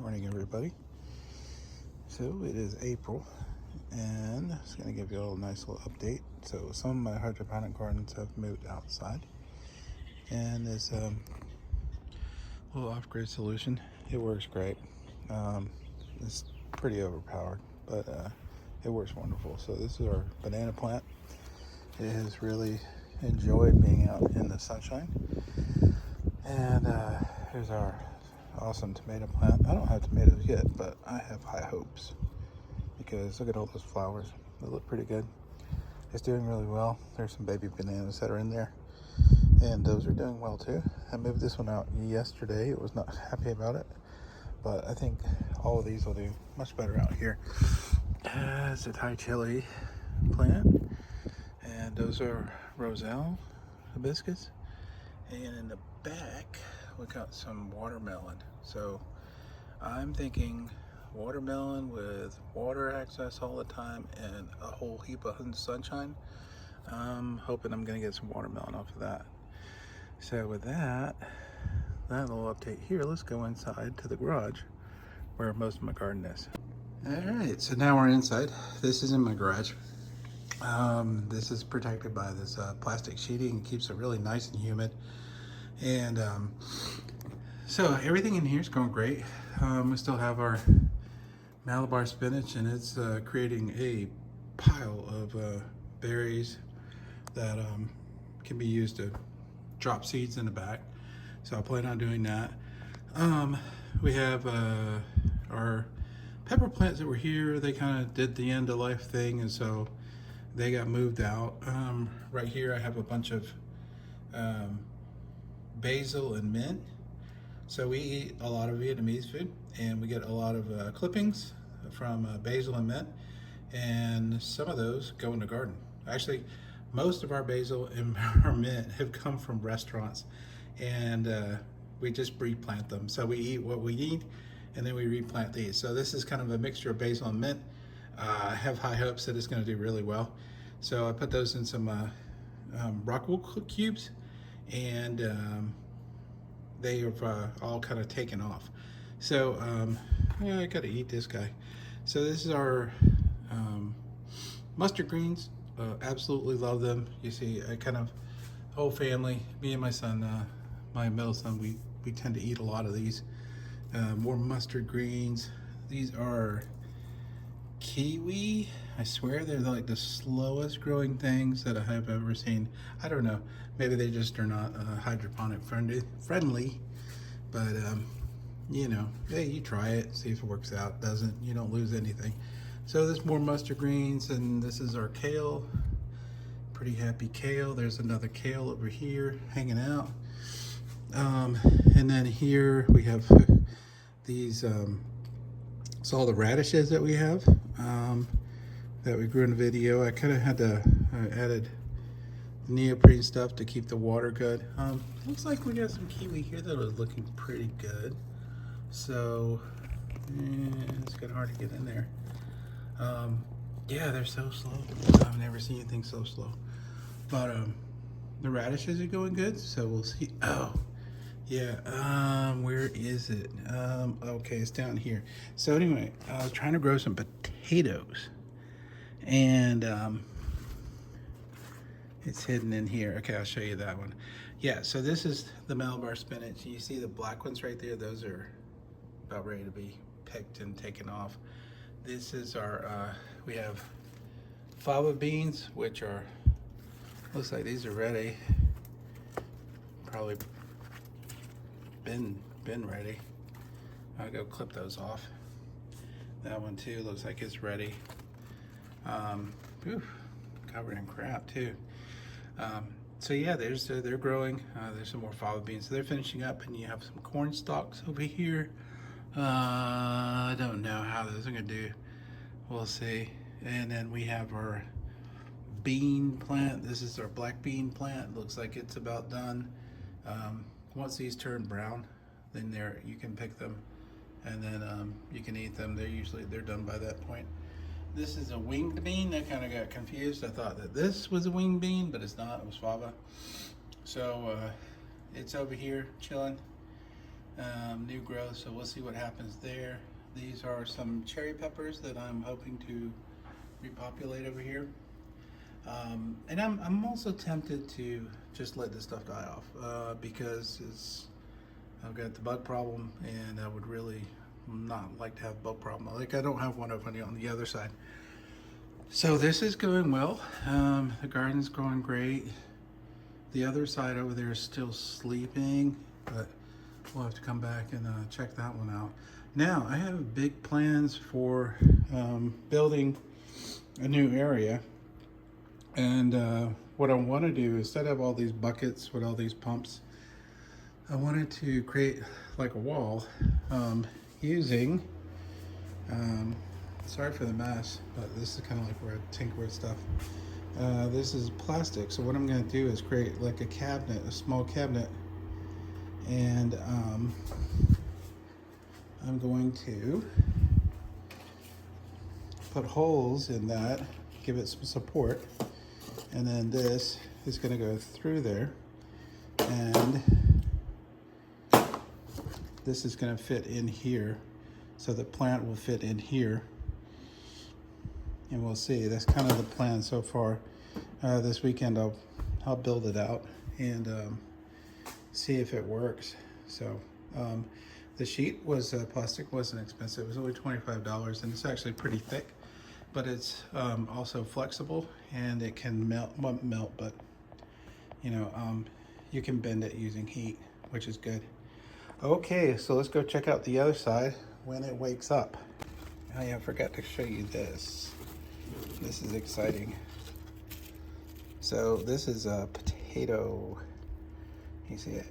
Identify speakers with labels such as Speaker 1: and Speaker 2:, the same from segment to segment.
Speaker 1: Morning, everybody. So it is April, and I'm just going to give you a nice little update. So some of my hydroponic gardens have moved outside, and this little off-grid solution, it works great. It's pretty overpowered, but it works wonderful. So this is our banana plant. It has really enjoyed being out in the sunshine. And here's our awesome tomato plant. I don't have tomatoes yet, but I have high hopes because look at all those flowers. They look pretty good. It's doing really well. There's some baby bananas that are in there, and those are doing well too. I moved this one out yesterday. I was not happy about it, but I think all of these will do much better out here. It's a Thai chili plant, and those are roselle hibiscus. And in the back, we got some watermelon. So I'm thinking watermelon with water access all the time and a whole heap of sunshine. I'm hoping I'm gonna get some watermelon off of that. So with that little update here, let's go inside to the garage where most of my garden is. All right, so now we're inside. This is in my garage. This is protected by this plastic sheeting. It keeps it really nice and humid. And so everything in here is going great. We still have our Malabar spinach, and it's creating a pile of berries that can be used to drop seeds in the back. So I plan on doing that. We have our pepper plants that were here. They kind of did the end of life thing, and so they got moved out. Right here I have a bunch of basil and mint. So we eat a lot of Vietnamese food, and we get a lot of clippings from basil and mint, and some of those go in the garden. Actually, most of our basil and our mint have come from restaurants, and we just replant them. So we eat what we eat, and then we replant these. So this is kind of a mixture of basil and mint. I have high hopes that it's going to do really well. So I put those in some rockwool cubes, and they have all kind of taken off. So yeah, I gotta eat this guy. So this is our mustard greens. Absolutely love them. You see, I kind of, whole family, me and my son, my middle son, we tend to eat a lot of these. More mustard greens. These are kiwi. I swear they're like the slowest growing things that I have ever seen. I don't know, maybe they just are not hydroponic friendly, but you know, hey, you try it, see if it works out. Doesn't, you don't lose anything. So there's more mustard greens, and this is our kale. Pretty happy kale. There's another kale over here hanging out. And then here we have these it's all the radishes that we have that we grew in the video. I kind of had to added neoprene stuff to keep the water good. Looks like we got some kiwi here that was looking pretty good. So it's kind of hard to get in there. Yeah, they're so slow. I've never seen anything so slow. But the radishes are going good, so we'll see. Oh yeah, where is it? Okay, it's down here. So anyway, I was trying to grow some potatoes, and it's hidden in here. Okay, I'll show you that one. Yeah, so this is the Malabar spinach. You see the black ones right there? Those are about ready to be picked and taken off. This is our, we have fava beans, which are, looks like these are ready. Probably been ready. I'll go clip those off. That one too looks like it's ready. Covered in crap too. So yeah, they're growing. There's some more fava beans. So they're finishing up, and you have some corn stalks over here. I don't know how those are gonna do. We'll see. And then we have our bean plant. This is our black bean plant. Looks like it's about done. Once these turn brown, then you can pick them, and then you can eat them. They're done by that point. This is a winged bean. I kind of got confused. I thought that this was a winged bean, but it's not. It was fava. So it's over here chilling. new growth, so we'll see what happens there. These are some cherry peppers that I'm hoping to repopulate over here. And I'm also tempted to just let this stuff die off because I've got the bug problem, and I would really not like to have a bug problem. Like, I don't have one over on the other side. So this is going well. The garden's growing great. The other side over there is still sleeping, but we'll have to come back and check that one out. Now, I have big plans for building a new area. And what I want to do, instead of all these buckets with all these pumps, I wanted to create like a wall using, sorry for the mess, but this is kind of like where I tinker with stuff. This is plastic, so what I'm going to do is create like a cabinet, a small cabinet, and I'm going to put holes in that, give it some support, and then this is going to go through there, and this is going to fit in here, so the plant will fit in here, and we'll see. That's kind of the plan so far. This weekend I'll build it out and see if it works. So the sheet was plastic, wasn't expensive. It was only $25, and it's actually pretty thick, but it's also flexible, and it can won't melt, but you know, you can bend it using heat, which is good. Okay, so let's go check out the other side when it wakes up. Oh yeah, I forgot to show you this. This is exciting. So this is a potato. You see it?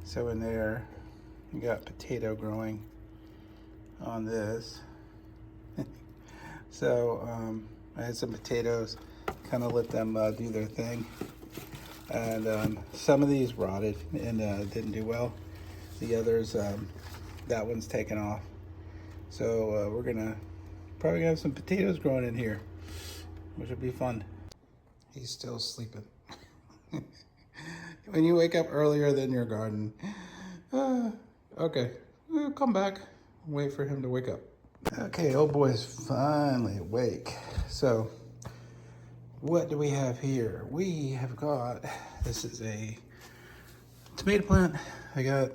Speaker 1: So in there, you got potato growing on this. So I had some potatoes, kind of let them do their thing. And some of these rotted and didn't do well. The others, that one's taken off. So we're gonna probably have some potatoes growing in here, which will be fun. He's still sleeping. When you wake up earlier than your garden. Okay, we'll come back, wait for him to wake up. Okay, old boy's finally awake. So what do we have here? We have got, this is a tomato plant. I got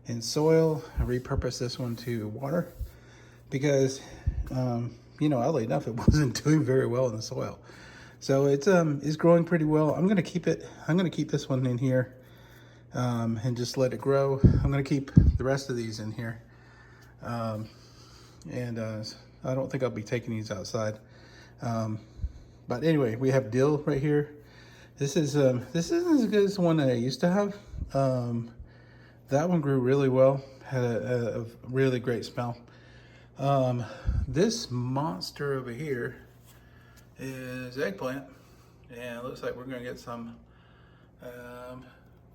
Speaker 1: in soil. I repurposed this one to water because you know, oddly enough, it wasn't doing very well in the soil. So it's growing pretty well. I'm gonna keep it. I'm gonna keep this one in here and just let it grow. I'm gonna keep the rest of these in here, and I don't think I'll be taking these outside. But anyway, we have dill right here. This isn't as good as the one that I used to have. That one grew really well. Had a really great smell. This monster over here is eggplant, and it looks like we're gonna get some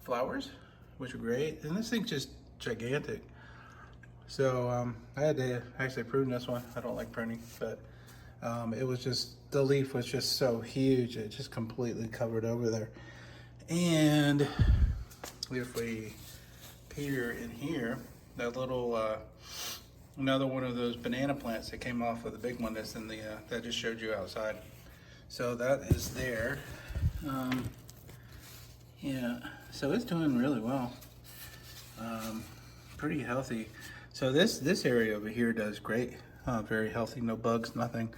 Speaker 1: flowers, which are great. And this thing's just gigantic. So I had to actually prune this one. I don't like pruning, but it was just, the leaf was just so huge, it just completely covered over there. And if we peer in here, that little another one of those banana plants that came off of the big one that's in the that I just showed you outside. So that is there. Yeah, so it's doing really well. Pretty healthy. So this area over here does great. Very healthy, no bugs, nothing.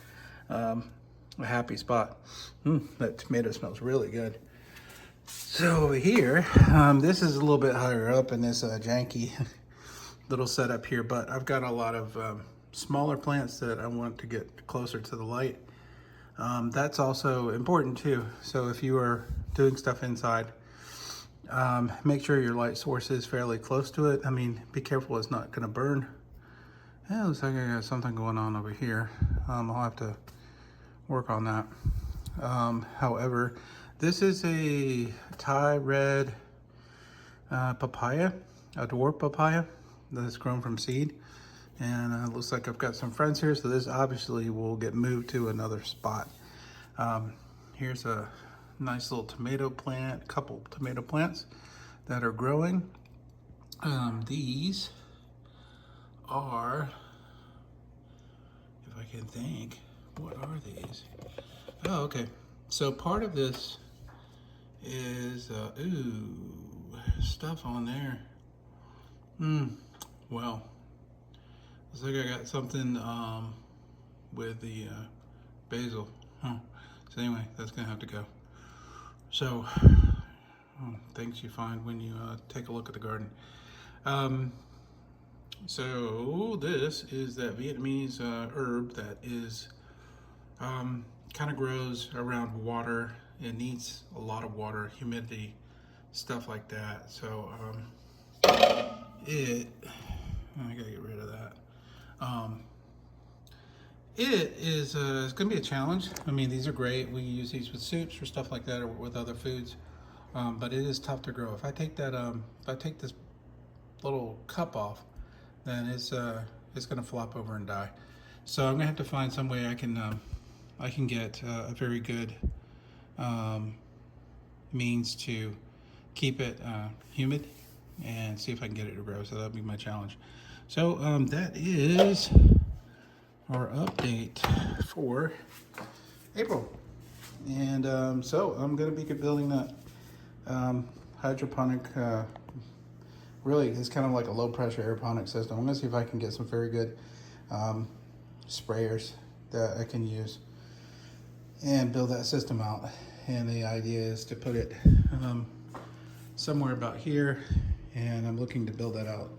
Speaker 1: A happy spot. That tomato smells really good. So over here, this is a little bit higher up in this janky little setup here, but I've got a lot of smaller plants that I want to get closer to the light. That's also important too. So if you are doing stuff inside, make sure your light source is fairly close to it. I mean, be careful it's not gonna burn. Yeah, looks like I got something going on over here. I'll have to work on that. However, this is a Thai red papaya, a dwarf papaya that's grown from seed. And it looks like I've got some friends here, so this obviously will get moved to another spot. Here's a nice little tomato plant, couple tomato plants that are growing. These are, if I can think, what are these? Oh, okay. So part of this is, stuff on there. Well, looks like I got something with the basil. So anyway, that's gonna have to go. So, things you find when you take a look at the garden. So this is that Vietnamese herb that is kind of grows around water. It needs a lot of water, humidity, stuff like that. So I gotta get rid of that. It is it's gonna be a challenge. I mean, these are great. We use these with soups or stuff like that, or with other foods. But it is tough to grow. If I take that, if I take this little cup off, then it's gonna flop over and die. So I'm gonna have to find some way I can get a very good means to keep it humid and see if I can get it to grow. So that'll be my challenge. So that is our update for April. And so I'm gonna be building that hydroponic, really it's kind of like a low pressure aeroponic system. I'm gonna see if I can get some very good sprayers that I can use and build that system out. And the idea is to put it somewhere about here, and I'm looking to build that out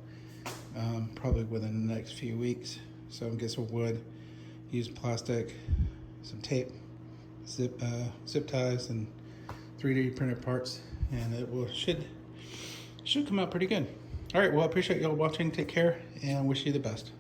Speaker 1: probably within the next few weeks. So I'm gonna get some wood, use plastic, some tape, zip ties, and 3D printed parts, and it should come out pretty good. All right, well, I appreciate y'all watching. Take care, and wish you the best.